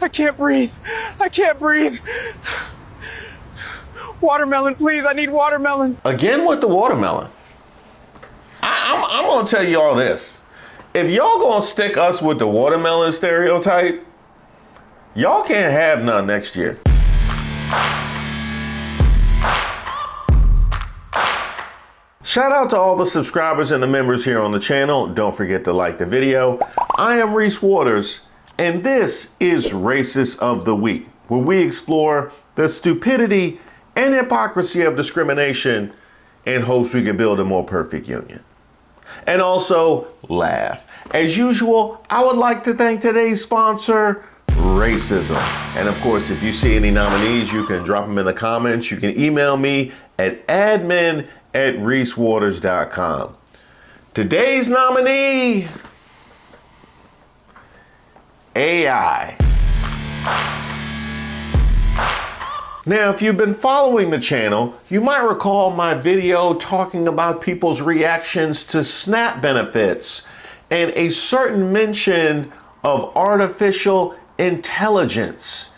I can't breathe. I can't breathe. Watermelon, please. I need watermelon. Again with the watermelon. I'm gonna tell you all this. If y'all gonna stick us with the watermelon stereotype, y'all can't have none next year. Shout out to all the subscribers and the members here on the channel. Don't forget to like the video. I am Reese Waters, and this is Racist of the Week, where we explore the stupidity and hypocrisy of discrimination in hopes we can build a more perfect union. And also laugh. As usual, I would like to thank today's sponsor, Racism. And of course, if you see any nominees, you can drop them in the comments. You can email me at admin@ReeseWaters.com. Today's nominee, AI. Now, if you've been following the channel, you might recall my video talking about people's reactions to SNAP benefits and a certain mention of artificial intelligence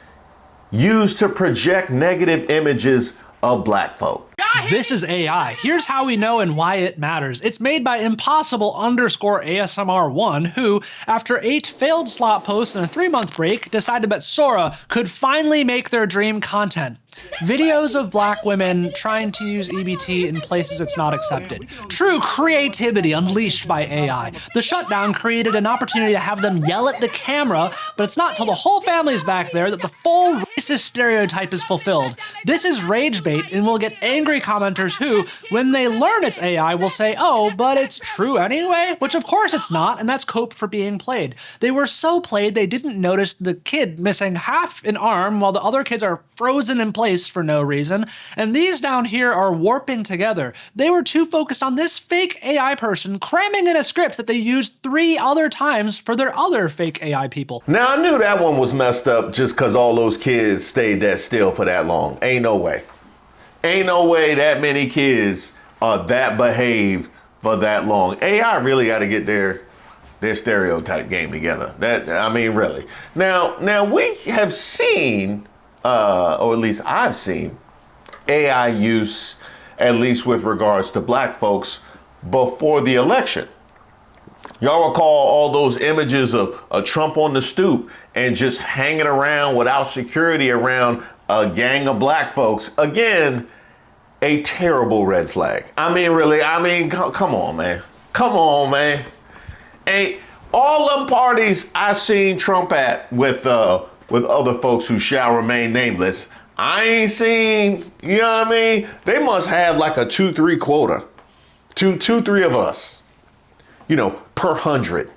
used to project negative images of black folk. This is AI. Here's how we know and why it matters. It's made by Impossible_ASMR1, who, after 8 failed slot posts and a 3-month break, decided that Sora could finally make their dream content. Videos of black women trying to use EBT in places it's not accepted. True creativity unleashed by AI. The shutdown created an opportunity to have them yell at the camera, but it's not till the whole family's back there that the full racist stereotype is fulfilled. This is rage bait, and we'll get angry commenters who, when they learn it's AI, will say, oh, but it's true anyway? Which of course it's not, and that's cope for being played. They were so played they didn't notice the kid missing half an arm while the other kids are frozen in place for no reason, and these down here are warping together. They were too focused on this fake AI person cramming in a script that they used 3 other times for their other fake AI people. Now, I knew that one was messed up just because all those kids stayed that still for that long. Ain't no way. Ain't no way that many kids are that behaved for that long. AI really got to get their stereotype game together. I mean, really. Now we have seen, or at least I've seen, AI use, at least with regards to black folks, before the election. Y'all recall all those images of Trump on the stoop and just hanging around without security around a gang of black folks. Again, a terrible red flag. I mean, really, come on, man. Come on, man. Ain't all them parties I seen Trump at with other folks who shall remain nameless, I ain't seen, you know what I mean? They must have like a 2-3 quota. 2-3 of us, per 100.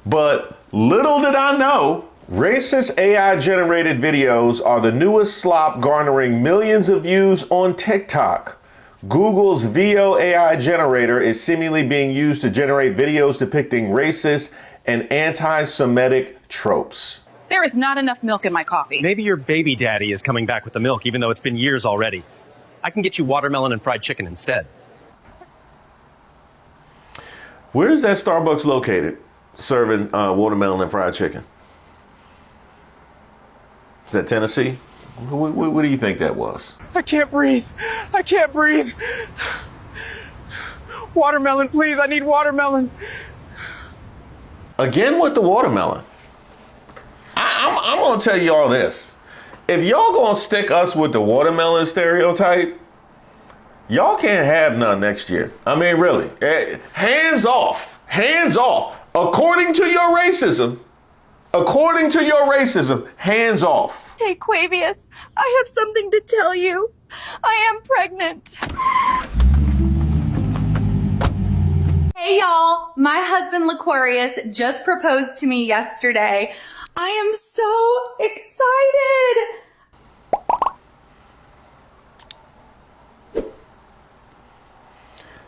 But little did I know, racist AI generated videos are the newest slop garnering millions of views on TikTok. Google's VO AI generator is seemingly being used to generate videos depicting racist and anti-Semitic tropes. There is not enough milk in my coffee. Maybe your baby daddy is coming back with the milk, even though it's been years already. I can get you watermelon and fried chicken instead. Where is that Starbucks located, serving watermelon and fried chicken? Is that Tennessee? What do you think that was? I can't breathe. I can't breathe. Watermelon, please. I need watermelon. Again with the watermelon. I'm going to tell you all this. If y'all going to stick us with the watermelon stereotype, y'all can't have none next year. I mean, really. Hands off. Hands off. According to your racism, hands off. Hey, Quavius, I have something to tell you. I am pregnant. Hey, y'all. My husband, Laquarius, just proposed to me yesterday. I am so excited.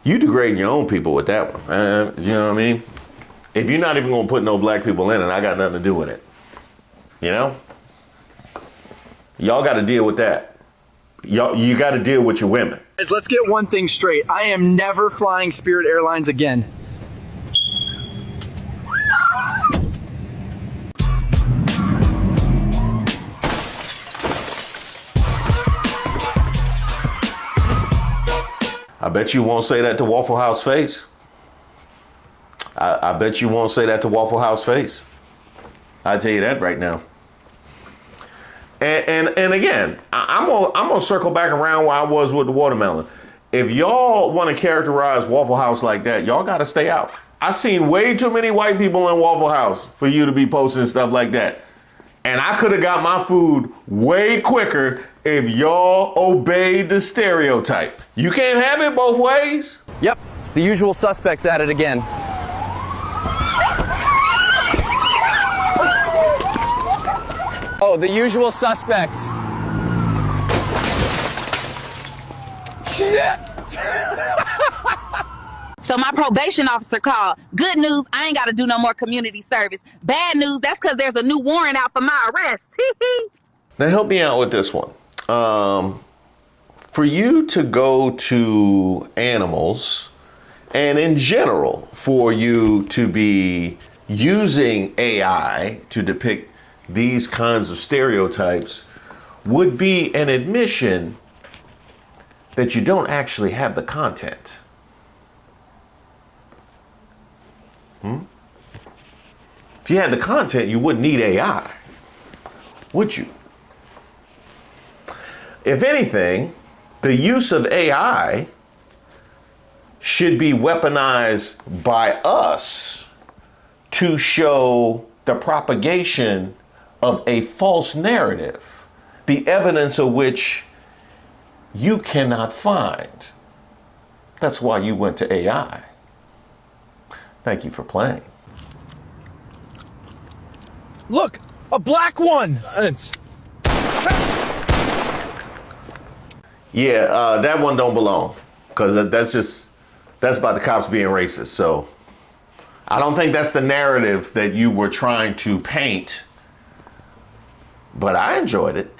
You degrading your own people with that one. You know what I mean? If you're not even going to put no black people in it, I got nothing to do with it. You know? Y'all got to deal with that. You got to deal with your women. Let's get one thing straight. I am never flying Spirit Airlines again. bet you won't say that to Waffle House face. I bet you won't say that to Waffle House face. I tell you that right now. And again, I'm gonna circle back around where I was with the watermelon. If y'all want to characterize Waffle House like that, y'all got to stay out. I've seen way too many white people in Waffle House for you to be posting stuff like that. And I could have got my food way quicker if y'all obeyed the stereotype. You can't have it both ways. Yep, it's the usual suspects at it again. Oh, the usual suspects. Shit! So my probation officer called. Good news, I ain't got to do no more community service. Bad news, that's because there's a new warrant out for my arrest. Now help me out with this one. For you to go to animals, and in general, for you to be using AI to depict these kinds of stereotypes would be an admission that you don't actually have the content. If you had the content, you wouldn't need AI, would you? If anything, the use of AI should be weaponized by us to show the propagation of a false narrative, the evidence of which you cannot find. That's why you went to AI. Thank you for playing. Look, a black one. Yeah, that one don't belong, because that's about the cops being racist. So I don't think that's the narrative that you were trying to paint, but I enjoyed it.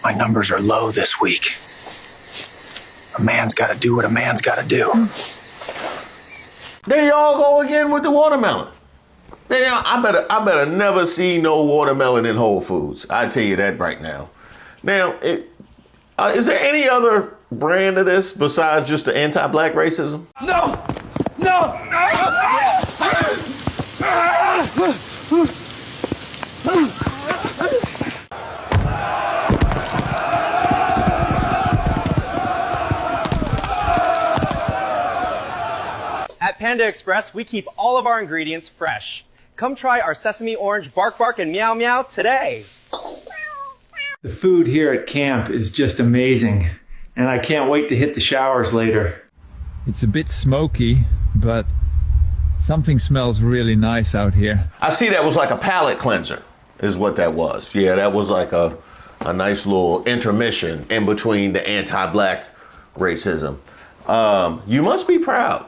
My numbers are low this week. A man's got to do what a man's got to do. There y'all go again with the watermelon. I better never see no watermelon in Whole Foods. I tell you that right now. Now, is there any other brand of this besides just the anti-black racism? No! At Panda Express, we keep all of our ingredients fresh. Come try our sesame orange bark bark and meow meow today. The food here at camp is just amazing, and I can't wait to hit the showers later. It's a bit smoky, but something smells really nice out here. I see that was like a palate cleanser, is what that was. Yeah, that was like a nice little intermission in between the anti-black racism. You must be proud.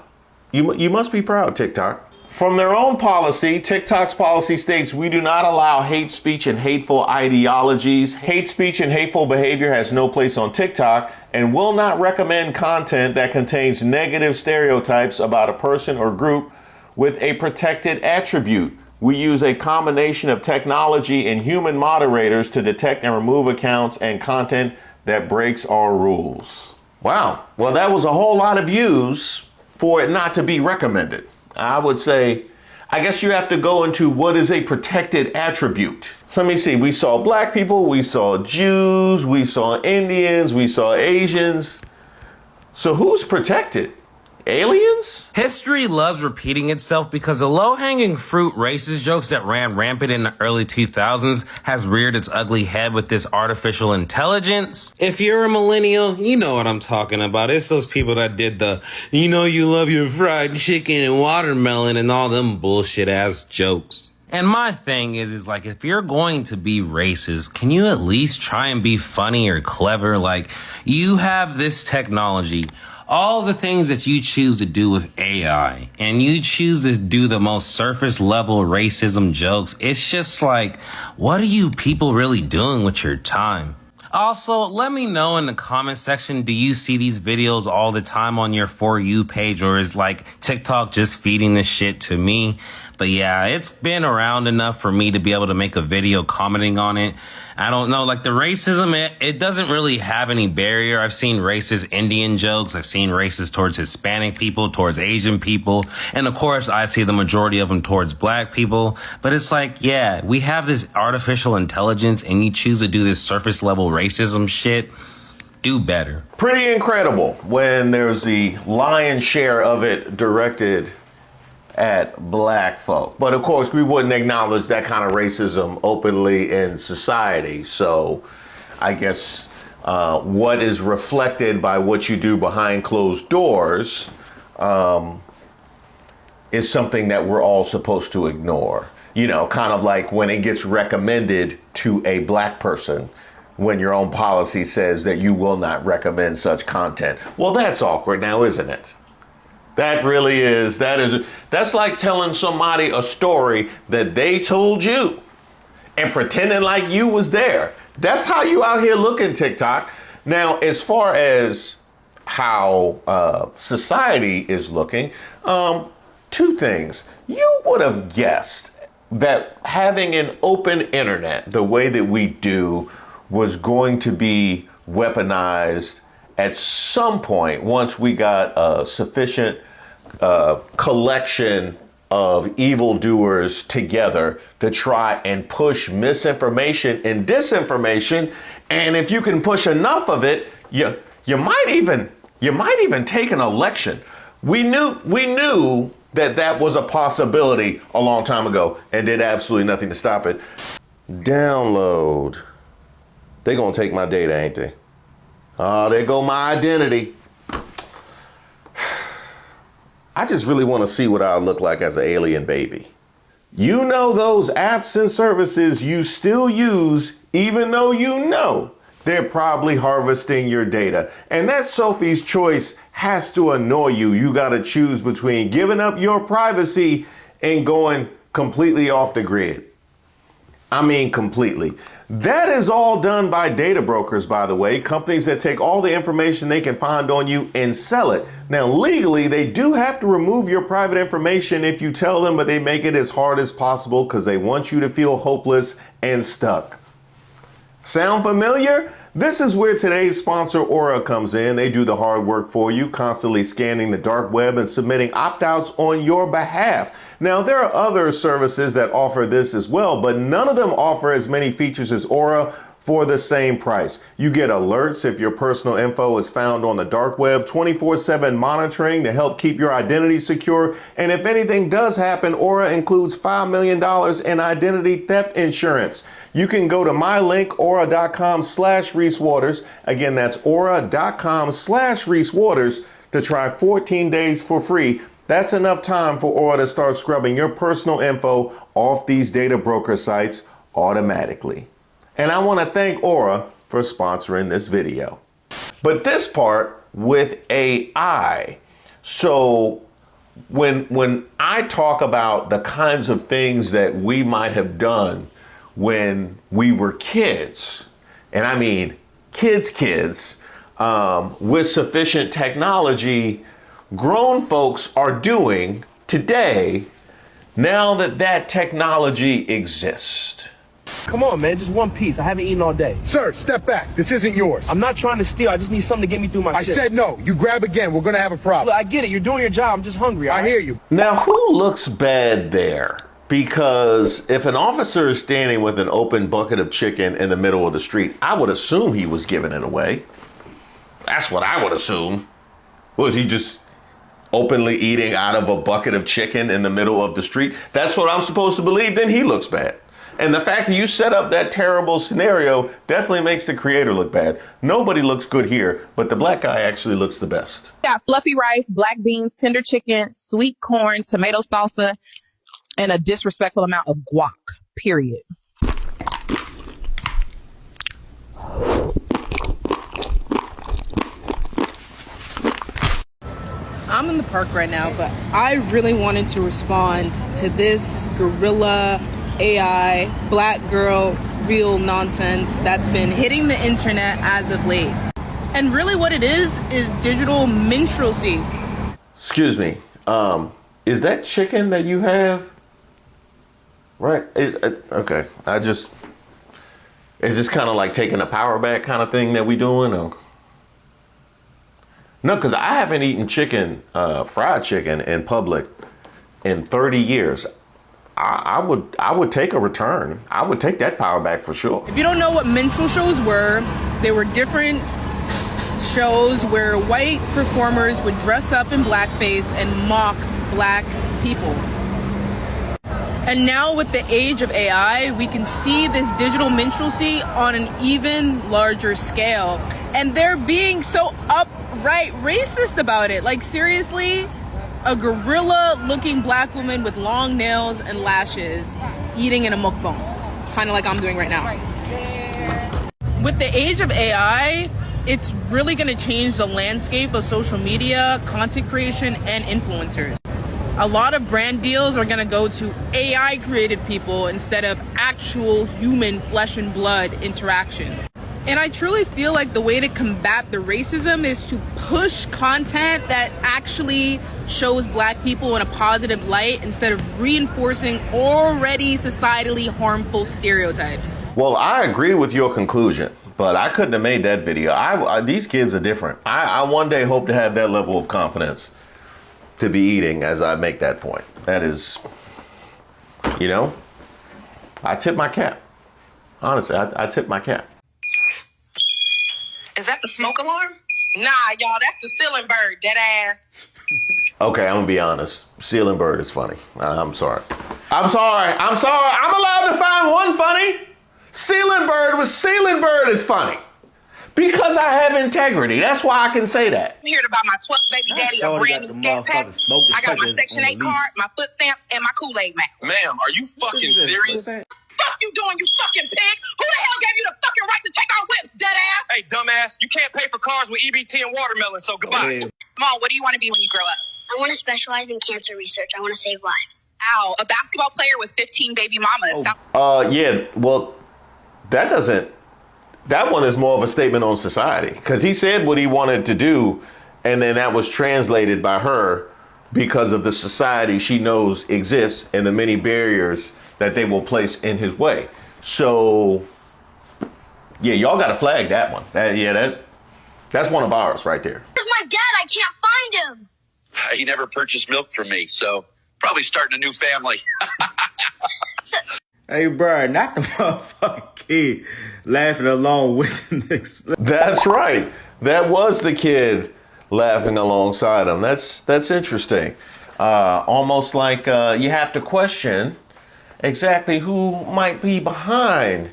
You must be proud, TikTok. From their own policy, TikTok's policy states we do not allow hate speech and hateful ideologies. Hate speech and hateful behavior has no place on TikTok and will not recommend content that contains negative stereotypes about a person or group with a protected attribute. We use a combination of technology and human moderators to detect and remove accounts and content that breaks our rules. Wow. Well, that was a whole lot of views for it not to be recommended. I would say, I guess you have to go into what is a protected attribute. So let me see, we saw black people, we saw Jews, we saw Indians, we saw Asians. So who's protected? Aliens? History loves repeating itself because the low-hanging fruit racist jokes that ran rampant in the early 2000s has reared its ugly head with this artificial intelligence. If you're a millennial, you know what I'm talking about. It's those people that did the, you know you love your fried chicken and watermelon and all them bullshit-ass jokes. And my thing is like, if you're going to be racist, can you at least try and be funny or clever? Like, you have this technology, all the things that you choose to do with AI, and you choose to do the most surface level racism jokes. It's just like, what are you people really doing with your time? Also, let me know in the comment section, do you see these videos all the time on your For You page, or is like TikTok just feeding this shit to me? But yeah, it's been around enough for me to be able to make a video commenting on it. I don't know, like the racism, it doesn't really have any barrier. I've seen racist Indian jokes. I've seen racist towards Hispanic people, towards Asian people. And of course, I see the majority of them towards black people. But it's like, yeah, we have this artificial intelligence and you choose to do this surface level racism shit. Do better. Pretty incredible when there's the lion's share of it directed at black folk. But of course, we wouldn't acknowledge that kind of racism openly in society. So I guess what is reflected by what you do behind closed doors is something that we're all supposed to ignore. You know, kind of like when it gets recommended to a black person when your own policy says that you will not recommend such content. Well, that's awkward now, isn't it? That really is. That's like telling somebody a story that they told you and pretending like you was there. That's how you out here looking, TikTok. Now, as far as how society is looking, two things. You would have guessed that having an open internet the way that we do was going to be weaponized at some point once we got a sufficient collection of evildoers together to try and push misinformation and disinformation. And if you can push enough of it, you might even take an election. We knew that was a possibility a long time ago and did absolutely nothing to stop it. Download. They gonna take my data, ain't they? Oh, there go my identity. I just really want to see what I'll look like as an alien baby. You know those apps and services you still use, even though you know they're probably harvesting your data. And that Sophie's Choice has to annoy you. You got to choose between giving up your privacy and going completely off the grid. I mean, completely. That is all done by data brokers, by the way, companies that take all the information they can find on you and sell it. Now, legally, they do have to remove your private information if you tell them, but they make it as hard as possible because they want you to feel hopeless and stuck. Sound familiar? This is where today's sponsor, Aura, comes in. They do the hard work for you, constantly scanning the dark web and submitting opt-outs on your behalf. Now, there are other services that offer this as well, but none of them offer as many features as Aura for the same price. You get alerts if your personal info is found on the dark web, 24/7 monitoring to help keep your identity secure. And if anything does happen, Aura includes $5 million in identity theft insurance. You can go to my link, aura.com/ReeseWaters. Again, that's aura.com/ReeseWaters to try 14 days for free. That's enough time for Aura to start scrubbing your personal info off these data broker sites automatically. And I want to thank Aura for sponsoring this video. But this part with AI. So when I talk about the kinds of things that we might have done when we were kids, and I mean kids, with sufficient technology, grown folks are doing today now that that technology exists. Come on, man, just one piece. I haven't eaten all day. Sir, step back. This isn't yours. I'm not trying to steal. I just need something to get me through my I said no. You grab again. We're going to have a problem. Look, I get it. You're doing your job. I'm just hungry. I hear you. Now, who looks bad there? Because if an officer is standing with an open bucket of chicken in the middle of the street, I would assume he was giving it away. That's what I would assume. Was he just openly eating out of a bucket of chicken in the middle of the street? That's what I'm supposed to believe. Then he looks bad. And the fact that you set up that terrible scenario definitely makes the creator look bad. Nobody looks good here, but the black guy actually looks the best. Got fluffy rice, black beans, tender chicken, sweet corn, tomato salsa, and a disrespectful amount of guac, period. I'm in the park right now, but I really wanted to respond to this guerrilla AI, black girl, real nonsense that's been hitting the internet as of late. And really what it is digital minstrelsy. Excuse me, is that chicken that you have Right. Okay. Is this kind of like taking a power back kind of thing that we doing? Or? No, because I haven't eaten fried chicken in public in 30 years. I would take a return. I would take that power back for sure. If you don't know what minstrel shows were, they were different shows where white performers would dress up in blackface and mock black people. And now with the age of AI, we can see this digital minstrelsy on an even larger scale. And they're being so upright racist about it. Like, seriously, a gorilla-looking black woman with long nails and lashes eating in a mukbang, kind of like I'm doing right now. With the age of AI, it's really going to change the landscape of social media, content creation, and influencers. A lot of brand deals are going to go to AI-created people instead of actual human flesh and blood interactions. And I truly feel like the way to combat the racism is to push content that actually shows black people in a positive light instead of reinforcing already societally harmful stereotypes. Well, I agree with your conclusion, but I couldn't have made that video. These kids are different. I one day hope to have that level of confidence to be eating as I make that point. That is, I tip my cap. Honestly, I tip my cap. Is that the smoke alarm? Nah, y'all, that's the ceiling bird, dead ass. Okay, I'm gonna be honest. Ceiling bird is funny. I'm sorry. I'm allowed to find one funny. Ceiling bird is funny. Because I have integrity. That's why I can say that. I'm here to buy my 12th baby daddy a brand new scat pack. I got my Section 8 card, my foot stamp, and my Kool-Aid mask. Ma'am, are you fucking serious? Fuck you doing, you fucking pig? Who the hell gave you the fucking right to take our whips, dead ass? Hey, dumbass, you can't pay for cars with EBT and watermelon, so goodbye. Mom, what do you want to be when you grow up? I want to specialize in cancer research. I want to save lives. Ow, a basketball player with 15 baby mamas. Yeah, well, that one is more of a statement on society. Because he said what he wanted to do, and then that was translated by her because of the society she knows exists and the many barriers that they will place in his way. So, yeah, y'all got to flag that one. That's one of ours right there. Where's my dad? I can't find him. He never purchased milk from me, so probably starting a new family. Hey, bro, not the motherfucking kid laughing along with the niggas. That's right. That was the kid laughing alongside him. That's interesting. Almost like you have to question exactly who might be behind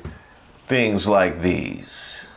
things like these.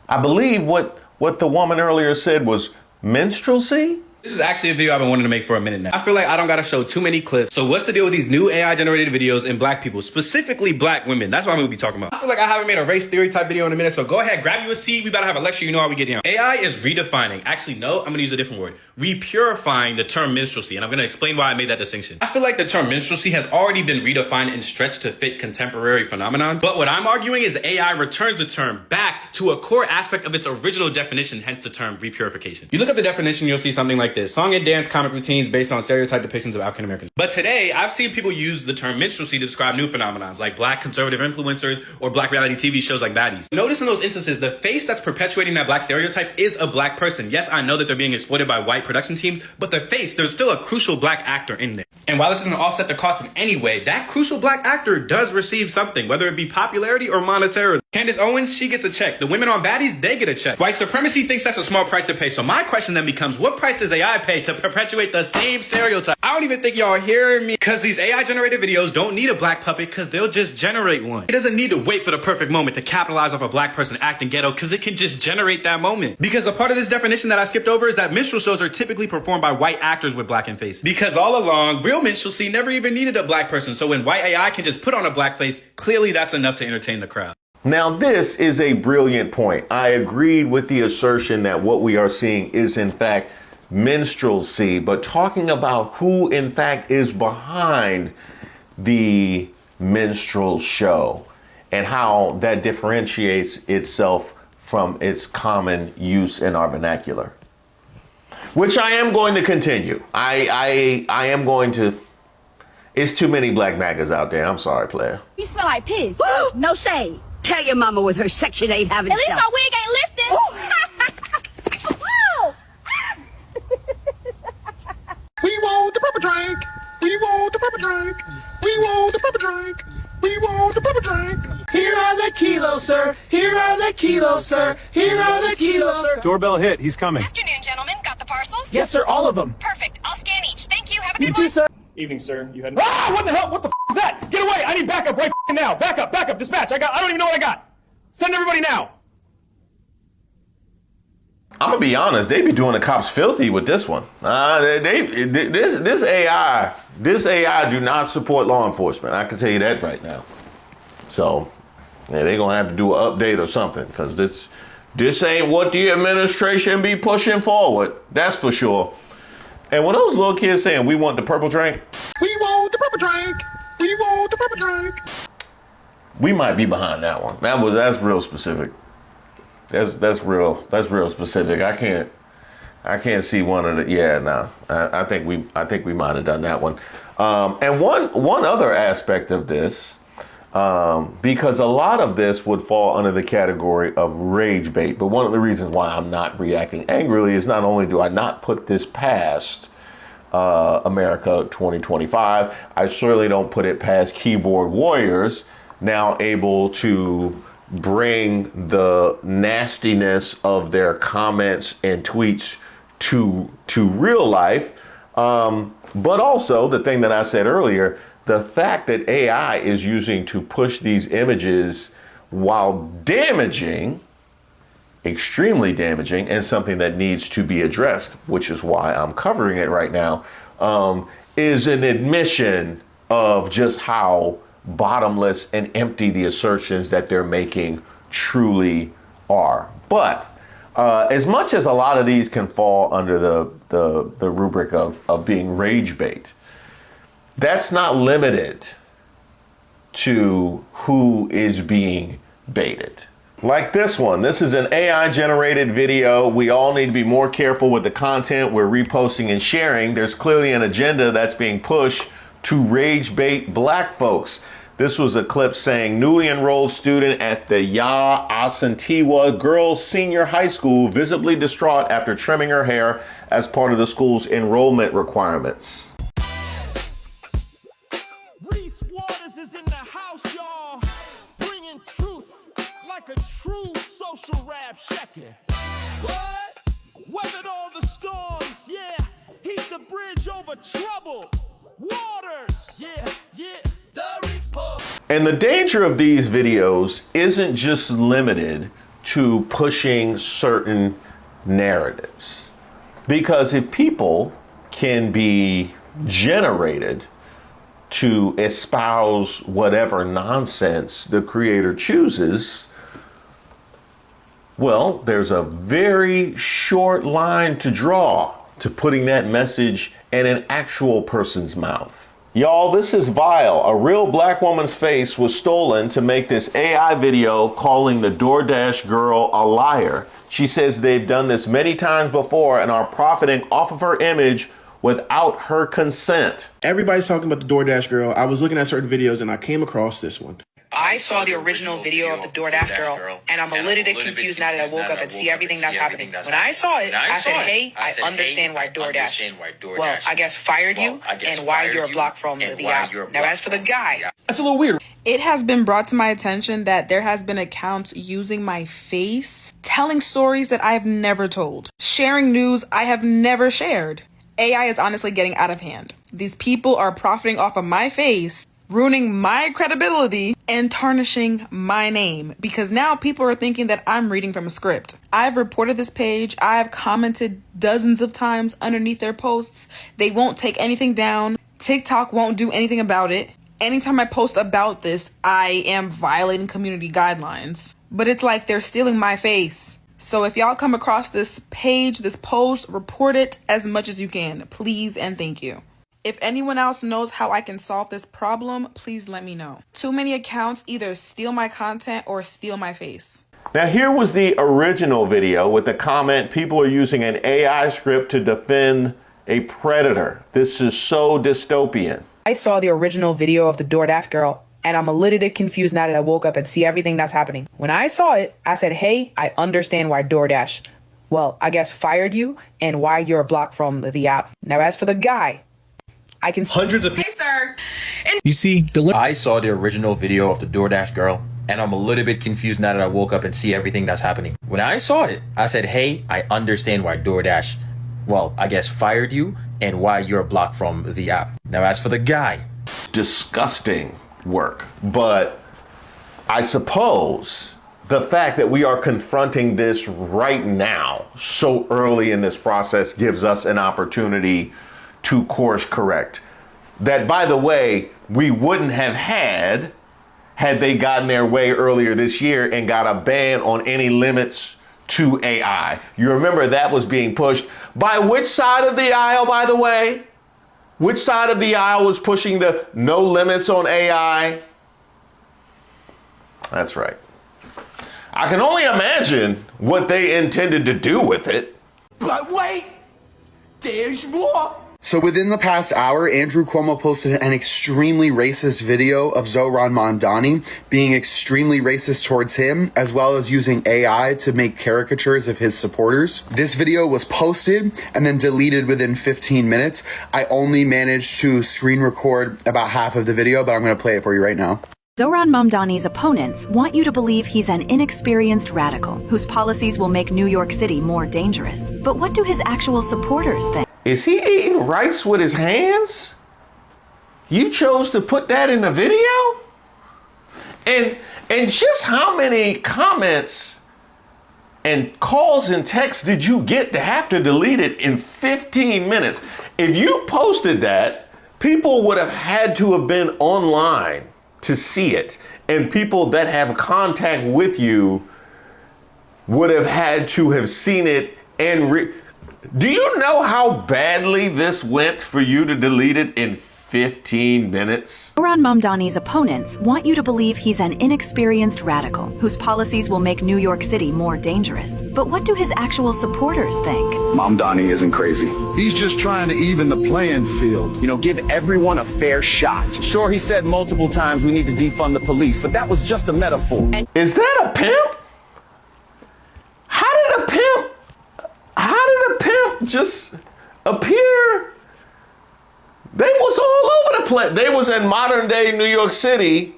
I believe what the woman earlier said was minstrelsy. This is actually a video I've been wanting to make for a minute now. I feel like I don't gotta show too many clips. So what's the deal with these new AI generated videos and black people, specifically black women? That's what I'm gonna be talking about. I feel like I haven't made a race theory type video in a minute, so go ahead, grab you a seat. We about to have a lecture, you know how we get down. AI is redefining. Actually, no, I'm gonna use a different word. Repurifying the term minstrelsy, and I'm gonna explain why I made that distinction. I feel like the term minstrelsy has already been redefined and stretched to fit contemporary phenomenons. But what I'm arguing is AI returns the term back to a core aspect of its original definition, hence the term repurification. You look up the definition, you'll see something like this. Song and dance comic routines based on stereotype depictions of African Americans. But today, I've seen people use the term minstrelsy to describe new phenomenons like black conservative influencers or black reality TV shows like Baddies. Notice in those instances, the face that's perpetuating that black stereotype is a black person. Yes, I know that they're being exploited by white production teams, but the face, there's still a crucial black actor in there. And while this doesn't offset the cost in any way, that crucial black actor does receive something, whether it be popularity or monetarily. Candace Owens, she gets a check. The women on Baddies, they get a check. White supremacy thinks that's a small price to pay. So my question then becomes, what price does AI pay to perpetuate the same stereotype? I don't even think y'all hearing me, because these AI generated videos don't need a black puppet because they'll just generate one. It doesn't need to wait for the perfect moment to capitalize off a black person acting ghetto because it can just generate that moment. Because a part of this definition that I skipped over is that minstrel shows are typically performed by white actors with black in face. Because all along, real minstrelsy never even needed a black person. So when white AI can just put on a black face, clearly that's enough to entertain the crowd. Now, this is a brilliant point. I agreed with the assertion that what we are seeing is, in fact, minstrelsy, but talking about who, in fact, is behind the minstrel show and how that differentiates itself from its common use in our vernacular, which I am going to continue. I am going to It's too many black MAGAs out there. I'm sorry, player. You smell like piss. No shade. Tell your mama with her Section 8 having At least self. my wig ain't lifting. Whoa. We want the purple drink. We want the purple drink. We want the purple drink. We want the purple drink. Here are the kilos, sir. Here are the kilos, sir. Here are the kilos, sir. Doorbell hit. He's coming. Afternoon, gentlemen. Got the parcels? Yes, sir. All of them. Perfect. I'll scan each. Thank you. Have a good You one. too, sir. Evening, sir. You had. Ah! What the hell? What the is that? Get away! I need backup right now. Backup. Dispatch. I don't even know what I got. Send everybody now. I'm gonna be honest. They be doing the cops filthy with this one. This AI do not support law enforcement. I can tell you that right now. So, yeah, they're gonna have to do an update or something, because this ain't what the administration be pushing forward. That's for sure. And when those little kids saying, "We want the purple drink," We want the purple drink. We want the purple drink. we might be behind that one. That's real specific. That's real specific. I can't see one of the. Yeah, no. I think we might have done that one. And one other aspect of this. Because a lot of this would fall under the category of rage bait. But one of the reasons why I'm not reacting angrily is not only do I not put this past America 2025, I certainly don't put it past keyboard warriors now able to bring the nastiness of their comments and tweets to real life. But also the thing that I said earlier, the fact that AI is using to push these images while damaging, extremely damaging, and something that needs to be addressed, which is why I'm covering it right now, is an admission of just how bottomless and empty the assertions that they're making truly are. But as much as a lot of these can fall under the rubric of being rage bait, that's not limited to who is being baited. Like this one. This is an AI generated video. We all need to be more careful with the content we're reposting and sharing. There's clearly an agenda that's being pushed to rage bait black folks. This was a clip saying newly enrolled student at the Ya Asantewa Girls Senior High School visibly distraught after trimming her hair as part of the school's enrollment requirements. ReeseWaters is in the house, y'all, bringing truth like a true social rap shepherd. What? Weathered all the storms, yeah. He's the bridge over troubled waters, yeah. And the danger of these videos isn't just limited to pushing certain narratives. Because if people can be generated to espouse whatever nonsense the creator chooses, well, there's a very short line to draw to putting that message in an actual person's mouth. Y'all, this is vile. A real black woman's face was stolen to make this AI video calling the DoorDash girl a liar. She says they've done this many times before and are profiting off of her image without her consent. Everybody's talking about the DoorDash girl. I was looking at certain videos and I came across this one. I saw the original video of the DoorDash girl, and I'm a little bit confused now that I woke up and see everything that's happening. When I saw it, I said, hey, I understand why DoorDash, well, I guess fired you, and why you're blocked from the app. Now, as for the guy, that's a little weird. It has been brought to my attention that there has been accounts using my face, telling stories that I have never told, sharing news I have never shared. AI is honestly getting out of hand. These people are profiting off of my face, ruining my credibility, and tarnishing my name, because now people are thinking that I'm reading from a script. I've reported this page. I've commented dozens of times underneath their posts. They won't take anything down. TikTok won't do anything about it. Anytime I post about this, I am violating community guidelines. But it's like they're stealing my face. So if y'all come across this page, this post, report it as much as you can. Please and thank you. If anyone else knows how I can solve this problem, please let me know. Too many accounts either steal my content or steal my face. Now here was the original video with the comment, people are using an AI script to defend a predator. This is so dystopian. I saw the original video of the DoorDash girl, and I'm a little bit confused now that I woke up and see everything that's happening. When I saw it, I said, hey, I understand why DoorDash, well, I guess fired you and why you're blocked from the app. Now, as for the guy, I can... Hundreds of people. Hey, sir. You see, I saw the original video of the DoorDash girl, and I'm a little bit confused now that I woke up and see everything that's happening. When I saw it, I said, hey, I understand why DoorDash, well, I guess fired you and why you're blocked from the app. Now, as for the guy. Disgusting work. But I suppose the fact that we are confronting this right now, so early in this process, gives us an opportunity to course correct. That, by the way, we wouldn't have had they gotten their way earlier this year and got a ban on any limits to AI. You remember that was being pushed by which side of the aisle, by the way? Which side of the aisle was pushing the no limits on AI? That's right. I can only imagine what they intended to do with it. But wait, there's more. So within the past hour, Andrew Cuomo posted an extremely racist video of Zohran Mamdani being extremely racist towards him, as well as using AI to make caricatures of his supporters. This video was posted and then deleted within 15 minutes. I only managed to screen record about half of the video, but I'm going to play it for you right now. Zohran Mamdani's opponents want you to believe he's an inexperienced radical whose policies will make New York City more dangerous. But what do his actual supporters think? Is he eating rice with his hands? You chose to put that in the video? And just how many comments and calls and texts did you get to have to delete it in 15 minutes? If you posted that, people would have had to have been online to see it. And people that have contact with you would have had to have seen it and do you know how badly this went for you to delete it in 15 minutes? Zohran Mamdani's opponents want you to believe he's an inexperienced radical whose policies will make New York City more dangerous. But what do his actual supporters think? Mamdani isn't crazy. He's just trying to even the playing field. You know, give everyone a fair shot. Sure, he said multiple times we need to defund the police, but that was just a metaphor. Is that a pimp? How did a pimp just appear? They was all over the place. They was in modern day New York City,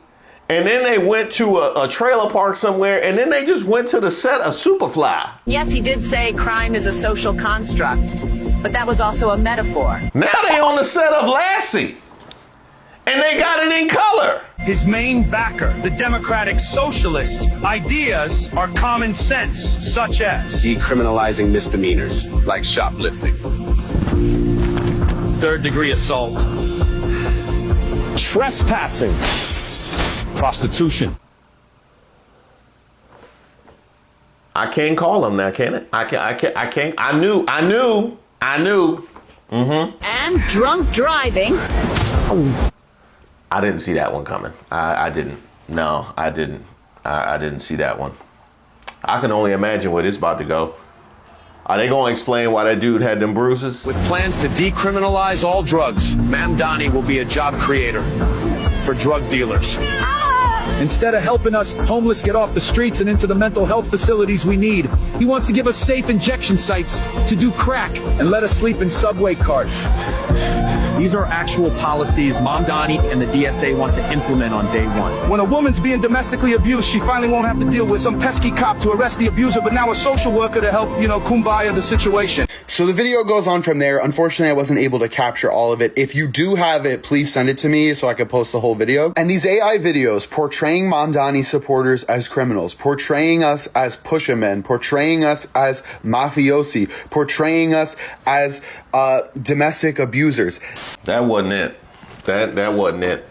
and then they went to a trailer park somewhere, and then they just went to the set of Superfly. Yes, he did say crime is a social construct, but that was also a metaphor. Now they on the set of Lassie, and they got it in color. His main backer, the Democratic Socialists' ideas are common sense, such as Decriminalizing misdemeanors, like shoplifting. third-degree assault, trespassing, prostitution. I can't call him now, can it? I can't. I knew. And drunk driving. I didn't see that one coming. I didn't. No, I didn't. I didn't see that one. I can only imagine where this is about to go. Are they going to explain why that dude had them bruises? With plans to decriminalize all drugs, Mamdani will be a job creator for drug dealers. Instead of helping us homeless get off the streets and into the mental health facilities we need, he wants to give us safe injection sites to do crack and let us sleep in subway carts. These are actual policies Mamdani and the DSA want to implement on day one. When a woman's being domestically abused, she finally won't have to deal with some pesky cop to arrest the abuser, but now a social worker to help, kumbaya the situation. So the video goes on from there. Unfortunately, I wasn't able to capture all of it. If you do have it, please send it to me so I can post the whole video. And these AI videos portraying Mamdani supporters as criminals, portraying us as pushermen, portraying us as mafiosi, portraying us as domestic abusers. That wasn't it. That wasn't it.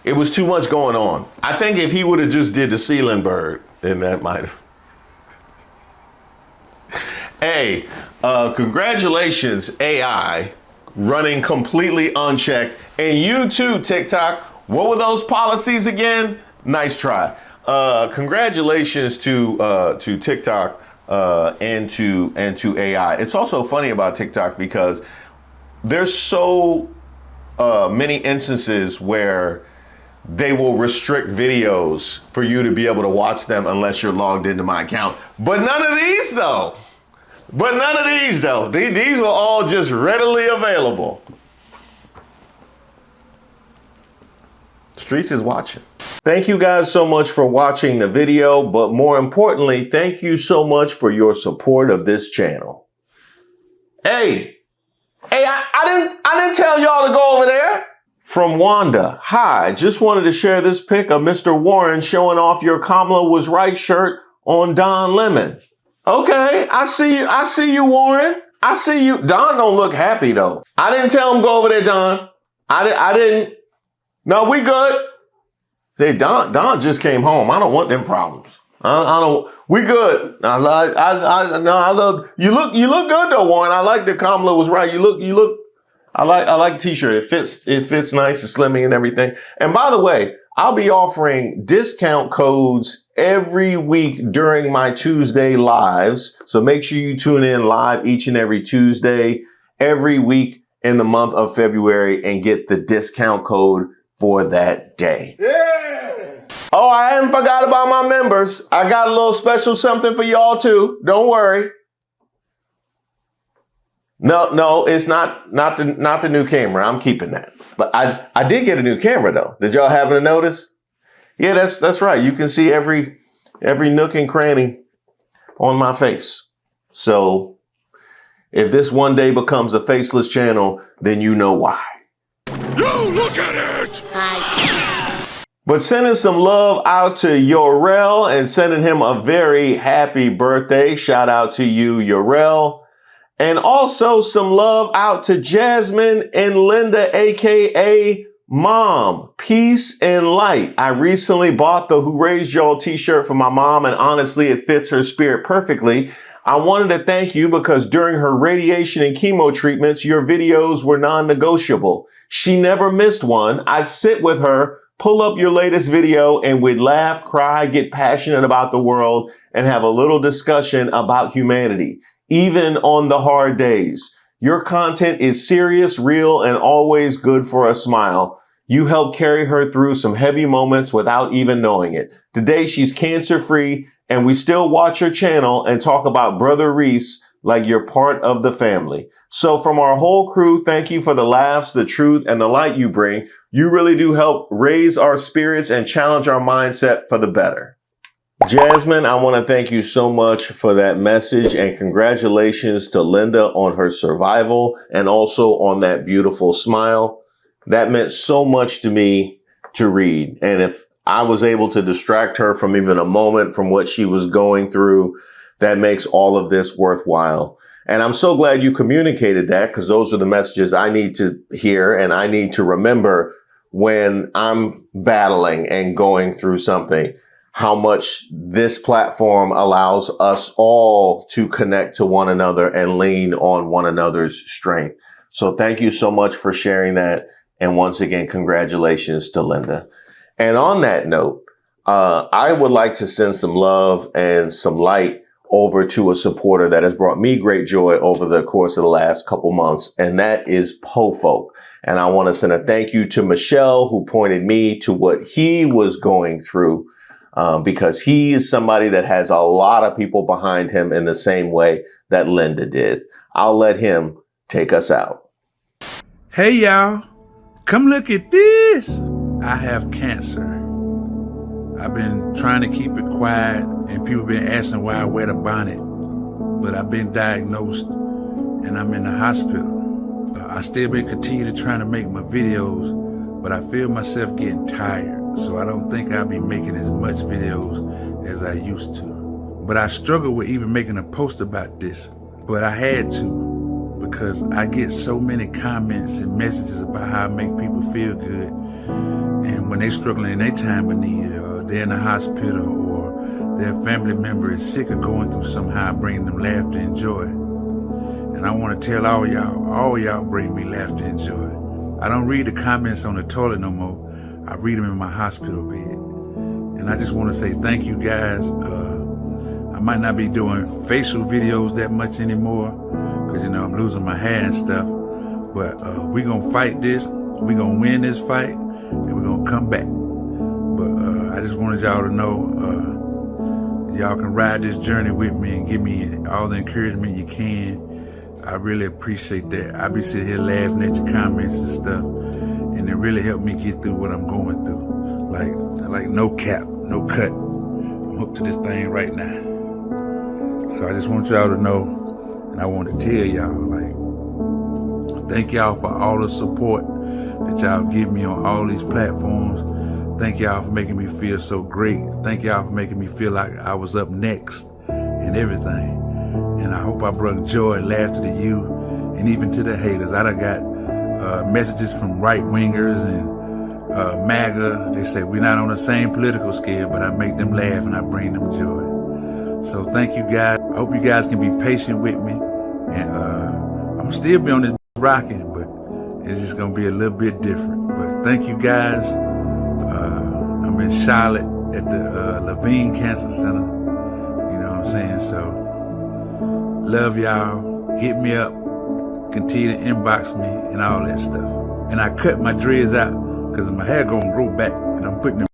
It was too much going on. I think if he would have just did the ceiling bird, then that might have. Hey, congratulations, AI, running completely unchecked. And you too, TikTok. What were those policies again? Nice try. Congratulations to TikTok and to AI. It's also funny about TikTok because there's so many instances where they will restrict videos for you to be able to watch them unless you're logged into my account. But none of these though. These were all just readily available. Streets is watching. Thank you guys so much for watching the video, but more importantly, thank you so much for your support of this channel. Hey, I didn't tell y'all to go over there. From Wanda, hi, just wanted to share this pic of Mr. Warren showing off your Kamala was right shirt on Don Lemon. Okay, I see you, Warren. I see you. Don don't look happy though. I didn't tell him go over there, Don. I didn't. No, we good. Hey, Don just came home. I don't want them problems. I don't. We good. I love. You look good though, Warren. I like that Kamala was right. You look. I like the t-shirt. It fits nice. It's slimming and everything. And by the way, I'll be offering discount codes every week during my Tuesday lives. So make sure you tune in live each and every Tuesday, every week in the month of February and get the discount code for that day. Yeah. Oh, I haven't forgot about my members. I got a little special something for y'all too. Don't worry. No, it's not the new camera. I'm keeping that. But I did get a new camera though. Did y'all happen to notice? Yeah, that's right. You can see every nook and cranny on my face. So if this one day becomes a faceless channel, then you know why. Yo, look at it! But sending some love out to Yorel and sending him a very happy birthday. Shout out to you, Yorel. And also some love out to Jasmine and Linda, aka Mom. Peace and light. I recently bought the Who Raised Y'all t-shirt for my mom, and honestly, it fits her spirit perfectly. I wanted to thank you because during her radiation and chemo treatments, your videos were non-negotiable. She never missed one. I'd sit with her, pull up your latest video, and we'd laugh, cry, get passionate about the world, and have a little discussion about humanity. Even on the hard days. Your content is serious, real, and always good for a smile. You helped carry her through some heavy moments without even knowing it. Today, she's cancer-free, and we still watch your channel and talk about Brother Reese like you're part of the family. So from our whole crew, thank you for the laughs, the truth, and the light you bring. You really do help raise our spirits and challenge our mindset for the better. Jasmine, I want to thank you so much for that message, and congratulations to Linda on her survival and also on that beautiful smile. That meant so much to me to read. And if I was able to distract her from even a moment from what she was going through, that makes all of this worthwhile. And I'm so glad you communicated that, because those are the messages I need to hear and I need to remember when I'm battling and going through something. How much this platform allows us all to connect to one another and lean on one another's strength. So thank you so much for sharing that. And once again, congratulations to Linda. And on that note, I would like to send some love and some light over to a supporter that has brought me great joy over the course of the last couple months, and that is PoFolk. And I want to send a thank you to Michelle, who pointed me to what he was going through. Because he is somebody that has a lot of people behind him in the same way that Linda did. I'll let him take us out. Hey y'all, come look at this. I have cancer. I've been trying to keep it quiet and people been asking why I wear the bonnet. But I've been diagnosed and I'm in the hospital. I still been continue to trying to make my videos, but I feel myself getting tired. So I don't think I'll be making as much videos as I used to. But I struggle with even making a post about this. But I had to, because I get so many comments and messages about how I make people feel good. And when they're struggling in their time of need, or they're in the hospital, or their family member is sick or going through somehow, bringing them laughter and joy. And I want to tell all y'all bring me laughter and joy. I don't read the comments on the toilet no more. I read them in my hospital bed. And I just want to say thank you guys. I might not be doing facial videos that much anymore because, I'm losing my hair and stuff. But we're going to fight this. We're going to win this fight, and we're going to come back. But I just wanted y'all to know y'all can ride this journey with me and give me all the encouragement you can. I really appreciate that. I be sitting here laughing at your comments and stuff, and it really helped me get through what I'm going through. Like no cap, no cut. I'm hooked to this thing right now. So I just want y'all to know, and I want to tell y'all, like, thank y'all for all the support that y'all give me on all these platforms. Thank y'all for making me feel so great. Thank y'all for making me feel like I was up next and everything. And I hope I brought joy and laughter to you and even to the haters. I done got messages from right-wingers and MAGA. They say we're not on the same political scale, but I make them laugh and I bring them joy. So thank you guys. I hope you guys can be patient with me. And I'm still be on this rocking, but it's just gonna be a little bit different. But thank you guys. I'm in Charlotte at the Levine Cancer Center. You know what I'm saying? So love y'all. Hit me up. Continue to inbox me and all that stuff. And I cut my dreads out because my hair gonna grow back, and I'm putting them